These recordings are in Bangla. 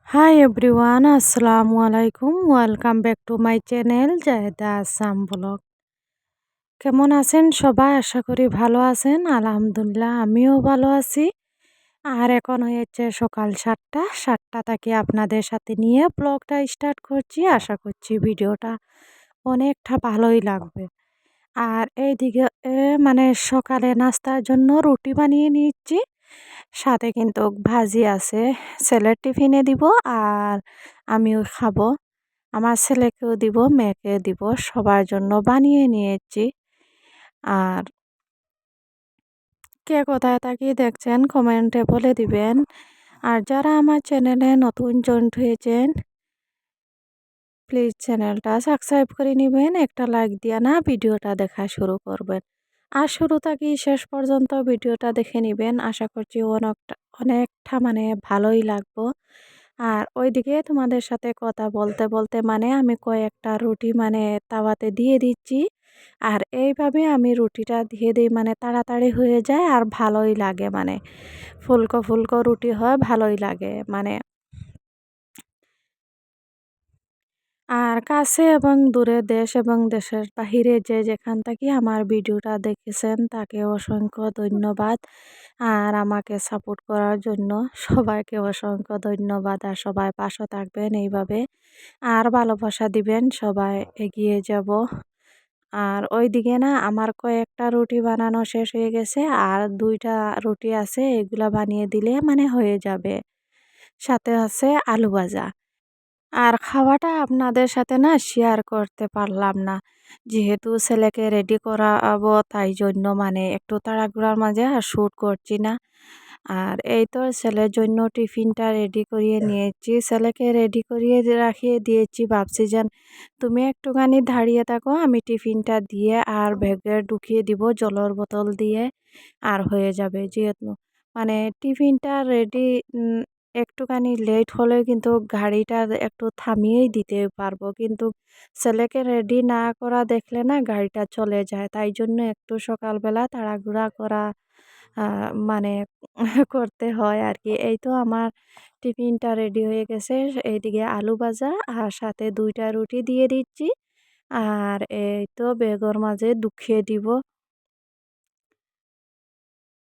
হাই এভরিওয়ান, আসসালামু আলাইকুম। Welcome back to my channel Zaheda Assam blog. কেমন আছেন সবাই? আশা করি ভালো আছেন। আলহামদুলিল্লাহ আমিও ভালো আছি। আর এখন হয়েছে সকাল 7টা থেকে আপনাদের সাথে নিয়ে ব্লগটা স্টার্ট করছি। আশা করছি ভিডিওটা অনেকটা ভালোই লাগবে। আর এইদিকে মানে সকালে নাস্তার জন্য রুটি বানিয়ে নিচ্ছি, সাথে কিন্তু ভাজি আছে। ছেলের টিফিনে দিব আর আমিও খাবো। আমার ছেলেকেও দিব, মেয়েকেও দিব, সবার জন্য বানিয়ে নিয়েছি। আর কে কোথায় তাকিয়ে দেখছেন কমেন্টে বলে দিবেন। আর যারা আমার চ্যানেলে নতুন জয়েন্ট হয়েছেন প্লিজ চ্যানেলটা সাবস্ক্রাইব করে নেবেন, একটা লাইক দিয়ে না ভিডিওটা দেখা শুরু করবেন। আর শুরু থেকে শেষ পর্যন্ত ভিডিওটা দেখে নেবেন, আশা করছি অনেকটা অনেকটা মানে ভালোই লাগবো। আর ওইদিকে তোমাদের সাথে কথা বলতে বলতে মানে আমি কয়েকটা রুটি মানে তাওয়াতে দিয়ে দিচ্ছি। আর এইভাবে আমি রুটিটা দিয়ে দিই, মানে তাড়াতাড়ি হয়ে যায় আর ভালোই লাগে, মানে ফুলকো ফুলকো রুটি হয়, ভালোই লাগে মানে। আর কাছে এবং দূরে, দেশ এবং দেশের বাহিরে যে যেখান থেকে আমার ভিডিওটা দেখেছেন তাকে অসংখ্য ধন্যবাদ। আর আমাকে সাপোর্ট করার জন্য সবাইকে অসংখ্য ধন্যবাদ। আর সবাই পাশে থাকবেন এইভাবে, আর ভালোবাসা দিবেন, সবাই এগিয়ে যাব। আর ওইদিকে না আমার কয়েকটা রুটি বানানো শেষ হয়ে গেছে, আর 2টা রুটি আছে, এগুলা বানিয়ে দিলে মানে হয়ে যাবে। সাথে আছে আলু ভাজা। আর খাওয়াটা আপনাদের সাথে না শেয়ার করতে পারলাম না, যেহেতু ছেলেকে রেডি করাবো, তাই জন্য মানে একটু তাড়াহুড়ার মাঝে আর শ্যুট করছি না। আর এই তো ছেলের জন্য টিফিনটা রেডি করিয়ে নিয়েছি, ছেলেকে রেডি করিয়ে রাখিয়ে দিয়েছি। ভাবছি যে তুমি একটুখানি দাঁড়িয়ে থাকো, আমি টিফিনটা দিয়ে আর ব্যাগে ঢুকিয়ে দিব জলের বোতল দিয়ে, আর হয়ে যাবে। যেহেতু মানে টিফিনটা রেডি একটুখানি লেট হলে কিন্তু গাড়িটা একটু থামিয়েই দিতে পারবো, কিন্তু ছেলেকে রেডি না করা দেখলে না গাড়িটা চলে যায়, তাই জন্য একটু সকালবেলা তাড়াহুড়া করা মানে করতে হয় আর কি। এই তো আমার টিফিনটা রেডি হয়ে গেছে, এইদিকে আলু ভাজা আর সাথে 2টা রুটি দিয়ে দিচ্ছি। আর এই তো বেগর মাঝে ঢুকিয়ে দিব।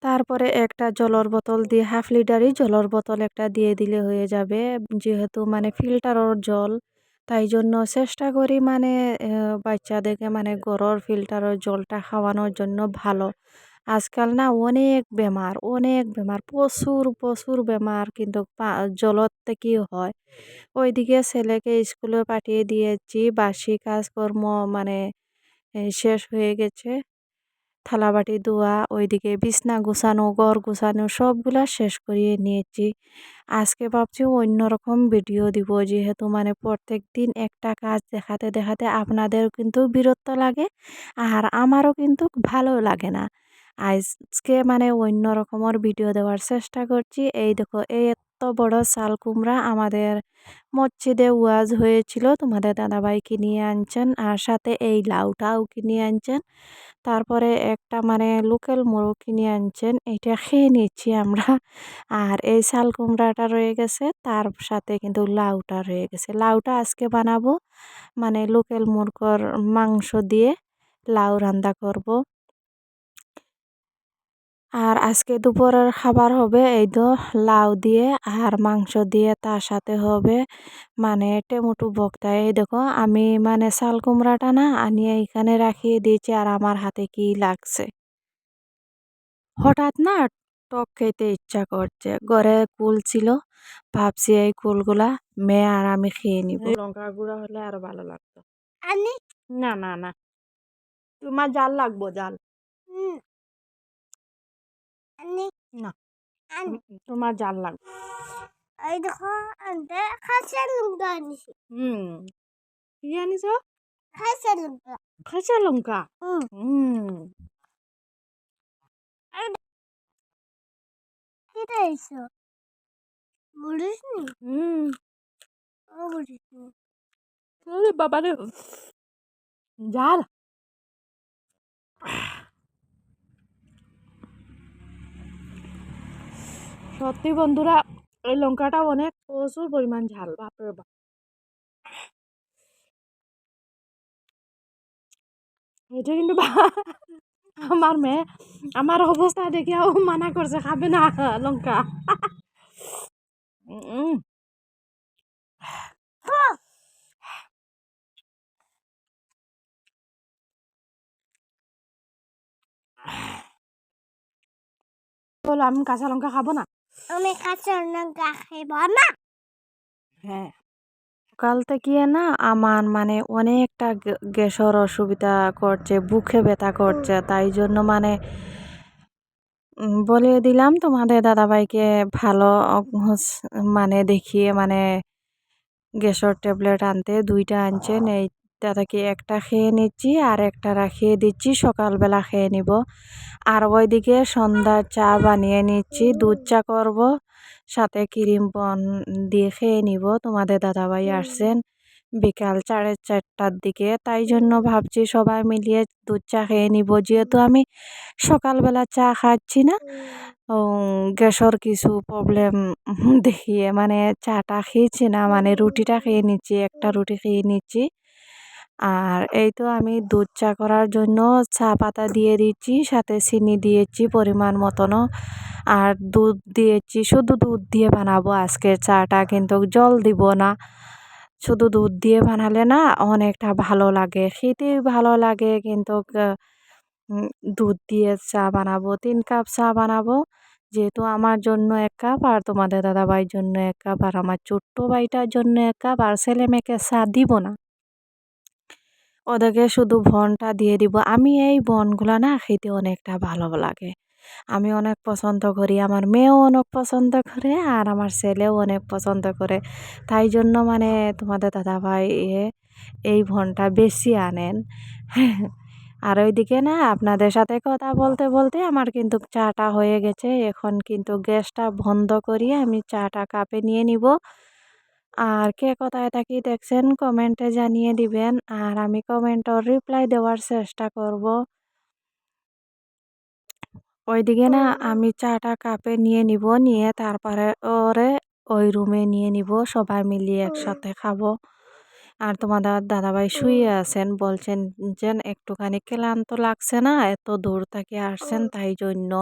তারপরে একটা জলের বোতল দিয়ে, হাফ লিটারই জলের বোতল একটা দিয়ে দিলে হয়ে যাবে। যেহেতু মানে ফিল্টারের জল, তাই জন্য চেষ্টা করি মানে বাচ্চাদেরকে মানে ঘরের ফিল্টারের জলটা খাওয়ানোর জন্য ভালো। আজকাল না অনেক বেমার, প্রচুর প্রচুর বেমার কিন্তু জলত থেকেই হয়। ওইদিকে ছেলেকে স্কুলে পাঠিয়ে দিয়েছি, বাসি কাজকর্ম মানে শেষ হয়ে গেছে। থালাবাটি ধোয়া, ওইদিকে বিছনা গুছানো, ঘর গুছানো সবগুলা শেষ করিয়ে নিয়েছি। আজকে ভাবছি অন্যরকম ভিডিও দিব, যেহেতু মানে প্রত্যেকদিন একটা কাজ দেখাতে দেখাতে আপনাদের কিন্তু বিরক্ত লাগে, আর আমারও কিন্তু ভালো লাগে না। আজকে মানে অন্য রকমের ভিডিও দেওয়ার চেষ্টা করছি। এই দেখো, এই এত বড় চাল কুমড়া আমাদের মসজিদে ওয়াজ হয়েছিল, তোমাদের দাদাভাই কিনিয়ে আনছেন, আর সাথে এই লাউটাও কিনে আনছেন। তারপরে একটা মানে লোকাল মোড়ক কিনে আনছেন, এটা খেয়ে নিচ্ছি আমরা। আর এই চাল কুমড়াটা রয়ে গেছে, তার সাথে কিন্তু লাউটা রয়ে গেছে। লাউটা আজকে বানাবো মানে লোকাল মুরগির মাংস দিয়ে লাউ রান্না করব। আর আজকে দুপুরের খাবার হবে এই তো লাউ দিয়ে আর মাংস দিয়ে, তার সাথে হবে মানে টমেটো ভর্তা। এই দেখো আমি মানে চাল কুমড়াটা না আনিয়ে এখানে রাখিয়ে দিয়েছি, আর আমার হাতে কি লাগছে, হঠাৎ না টক খেতে ইচ্ছা করছে। ঘরে কুল ছিল, ভাবছি এই কুলগুলা মেয়ে আর আমি খেয়ে নিব। লঙ্কা গুঁড়া হলে আরো ভালো লাগতো। আনি না না না, তোমার জাল লাগবো, জাল আনি না, তোমার জাল লাগবে। এই দেখো আনতে খাসা লঙ্কা আনিছি। কি আনিছ? খাসা লঙ্কা। খাসা লঙ্কা? কেটে আইছো বলিস নি? ও বলিস নি। ওরে বাবা রে, জাল। সত্যি বন্ধুরা, এই লঙ্কাটা অনেক প্রচুর পরিমাণ ঝাল, বাপরে বাপ। এটা কিন্তু আমার মেয়ে আমার অবস্থা দেখিয়াও মানা করছে খাবে না লঙ্কা। উম, বলো আমি কাঁচা লঙ্কা খাবো না। আমি কাঁচা লঙ্কা খাইব না। হ্যাঁ, সকাল থেকে না আমার মানে অনেকটা গ্যাসের অসুবিধা করছে, বুকে ব্যথা করছে, তাই জন্য মানে বলে দিলাম তোমাদের দাদাভাইকে ভালো মানে দেখিয়ে মানে গ্যাসের ট্যাবলেট আনতে। 2টা আনছেন, এইটা থেকে একটা খেয়ে নিচ্ছি আর একটা রাখিয়ে দিচ্ছি, সকালবেলা খেয়ে নিব। আর ওইদিকে সন্ধ্যার চা বানিয়ে নিচ্ছি, দুধ চা করব, সাথে ক্রিম বন দিয়ে খেয়ে নিব। তোমাদের দাদাভাই আসছেন বিকাল 4:30টার দিকে, তাই জন্য ভাবছি সবাই মিলিয়ে দুধ চা খেয়ে নিব। যেহেতু আমি সকালবেলা চা খাচ্ছি না, গ্যাসের কিছু প্রবলেম দেখিয়ে মানে চাটা খেয়েছি না, মানে রুটিটা খেয়ে নিচ্ছি, একটা রুটি খেয়ে নিচ্ছি। আর এই তো আমি দুধ চা করার জন্য চা পাতা দিয়ে দিচ্ছি, সাথে চিনি দিয়েছি পরিমাণ মতনও, আর দুধ দিয়েছি। শুধু দুধ দিয়ে বানাবো আজকে চাটা, কিন্তু জল দিব না। শুধু দুধ দিয়ে বানালে না অনেকটা ভালো লাগে, খেতে ভালো লাগে, কিন্তু উম, দুধ দিয়ে চা বানাবো, 3 কাপ চা বানাবো। যেহেতু আমার জন্য 1 কাপ, আর তোমাদের দাদাভাইয়ের জন্য 1 কাপ, আর আমার ছোট্ট ভাইটার জন্য 1 কাপ, আর ছেলে মেয়েকে চা দিব না, ওদেরকে শুধু ভনটা দিয়ে দিব। আমি এই বনগুলা না খেতে অনেকটা ভালো লাগে, আমি অনেক পছন্দ করি, আমার মেয়েও অনেক পছন্দ করে, আর আমার ছেলেও অনেক পছন্দ করে। তাই জন্য মানে তোমাদের দাদাভাই এই ভনটা বেশি আনেন। আর ওইদিকে না আপনাদের সাথে কথা বলতে বলতে আমার কিন্তু চাটা হয়ে গেছে। এখন কিন্তু গ্যাসটা বন্ধ করিয়ে আমি চাটা কাপে নিয়ে নিব। আর কে কোথায় থাকি দেখছেন কমেন্টে জানিয়ে দিবেন, আর আমি কমেন্টের রিপ্লাই দেওয়ার চেষ্টা করব। ওইদিকে না আমি চাটা কাপে নিয়ে নিব, নিয়ে তারপরে ওরে ওই রুমে নিয়ে নিব, সবাই মিলিয়ে একসাথে খাবো। আর তোমাদের দাদাভাই শুয়ে আছেন, বলছেন যে একটুখানি ক্লান্ত লাগছে না, এত দূর থেকে আসছেন তাই জন্য।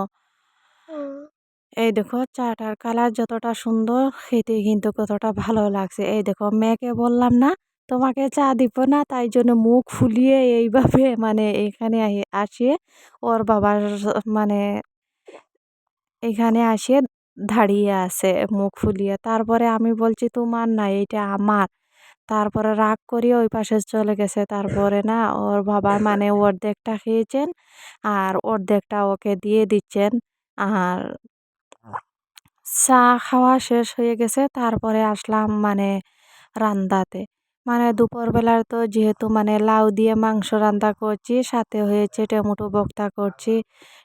এই দেখো চাটার কালার যতটা সুন্দর, খেতে কিন্তু কতটা ভালো লাগছে। এই দেখো মেয়েকে বললাম না তোমাকে চা দিব না, তাই জন্য মুখ ফুলিয়ে এইভাবে মানে এখানে আসিয়ে ওর বাবার মানে এখানে আসিয়ে দাঁড়িয়ে আছে মুখ ফুলিয়ে। তারপরে আমি বলছি তোমার না, এটা আমার। তারপরে রাগ করিয়ে ওই পাশে চলে গেছে। তারপরে না ওর বাবা মানে অর্ধেকটা খেয়েছেন, আর অর্ধেকটা ওকে দিয়ে দিচ্ছেন। আর চা খাওয়া শেষ হয়ে গেছে, তারপরে আসলাম মানে রান্দাতে। মানে দুপুরবেলার তো যেহেতু মানে লাউ দিয়ে মাংস রান্না করছি, সাথে হয়েছে টমেটো ভর্তা করছি,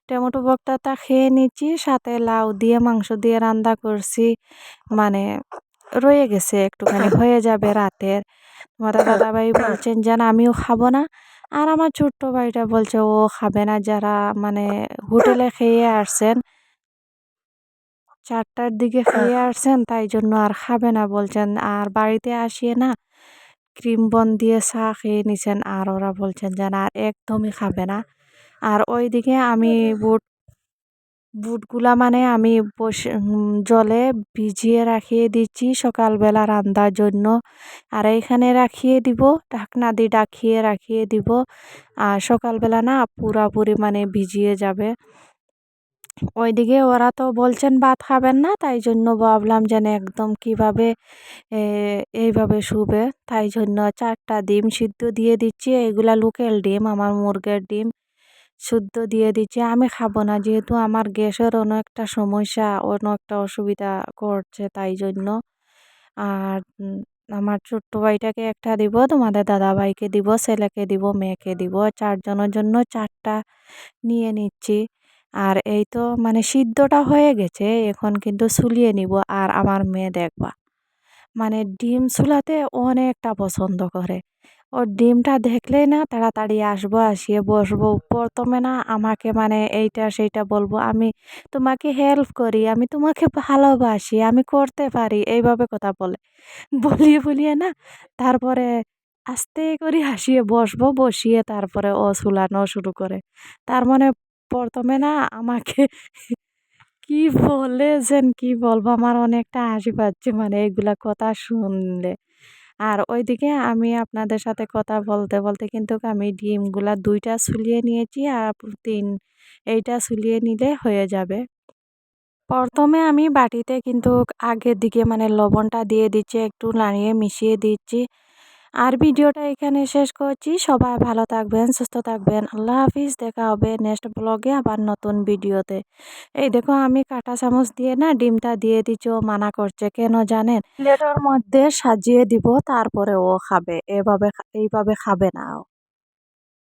টমেটো ভর্তাটা খেয়ে নিচ্ছি, সাথে লাউ দিয়ে মাংস দিয়ে রান্না করছি, মানে রয়ে গেছে একটুখানি, হয়ে যাবে রাতের। তোমাদের দাদাভাই বলছেন যে না আমিও খাবো না, আর আমার ছোট্ট ভাইটা বলছে ও খাবে না। যারা মানে হোটেলে খেয়ে আসছেন, 4টার দিকে খেয়ে আসছেন, তাই জন্য আর খাবে না বলছেন। আর বাড়িতে আসিয়ে না ক্রিম বন দিয়ে চা খেয়ে নিছেন, আর ওরা বলছেন যে না আর একদমই খাবে না। আর ওইদিকে আমি বুটগুলা মানে আমি জলে ভিজিয়ে রাখিয়ে দিচ্ছি সকালবেলা রান্নার জন্য, আর এইখানে রাখিয়ে দিব, ঢাকনা দিয়ে রাখিয়ে রাখিয়ে দিব। আর সকালবেলা না পুরাপুরি মানে ভিজিয়ে যাবে। ওইদিকে ওরা তো বলছেন ভাত খাবেন না, তাই জন্য ভাবলাম যেন একদম কিভাবে এ এইভাবে শুবে। তাই জন্য 4টা ডিম সিদ্ধ দিয়ে দিচ্ছি, এগুলা লোকাল ডিম, আমার মুরগের ডিম শুদ্ধ দিয়ে দিচ্ছি। আমি খাবো না, যেহেতু আমার গ্যাসের অনেকটা সমস্যা, অনেকটা অসুবিধা করছে, তাই জন্য। আর আমার ছোট্ট ভাইটাকে একটা দিব, তোমাদের দাদা ভাইকে দিব, ছেলেকে দিব, মেয়েকে দিব, 4জনের জন্য 4টা নিয়ে নিচ্ছি। আর এই তো মানে সিদ্ধটা হয়ে গেছে, এখন কিন্তু ছুলিয়ে নিব। আর আমার মেয়ে দেখবা মানে ডিম ছুলাতে অনেকটা পছন্দ করে, ওর ডিমটা দেখলেই না তাড়াতাড়ি আসবো, আসিয়ে বসবো। প্রথমে না আমাকে মানে এইটা সেইটা বলবো, "আমি তোমাকে হেল্প করি, আমি তোমাকে ভালোবাসি, আমি করতে পারি।" এইভাবে কথা বলে। বলিয়ে না তারপরে আস্তে করে হাসিয়ে বসবো, বসিয়ে তারপরে ও ছুলানো শুরু করে। তার মানে ১ম এ না আমাকে কি কি বলবো? আমার অনেকটা হাসি পাচ্ছে মানে এগুলা কথা শুনলে। আর ওইদিকে আমি আপনাদের সাথে কথা বলতে কিন্তু আমি ডিমগুলা ২ টা ছুলিয়ে নিয়েছি আর ৩ এইটা ছুলিয়ে নিলে হয়ে যাবে। ১ম এ আমি বাটিতে কিন্তু আগের দিকে মানে লবণটা দিয়ে দিচ্ছি, একটু নাড়িয়ে মিশিয়ে দিচ্ছি। আর ভিডিওটা এখানে শেষ করছি। সবাই ভালো থাকবেন, সুস্থ থাকবেন। আল্লাহ হাফিজ। দেখা হবে নেক্সট ব্লগে আবার নতুন ভিডিওতে। এই দেখো আমি কাঁটা চামচ দিয়ে না ডিমটা দিয়ে দিচ্ছি, ও মানা করছে। কেন জানেন? প্লেটের মধ্যে সাজিয়ে দিব তারপরে ও খাবে। এইভাবে খাবে না ও।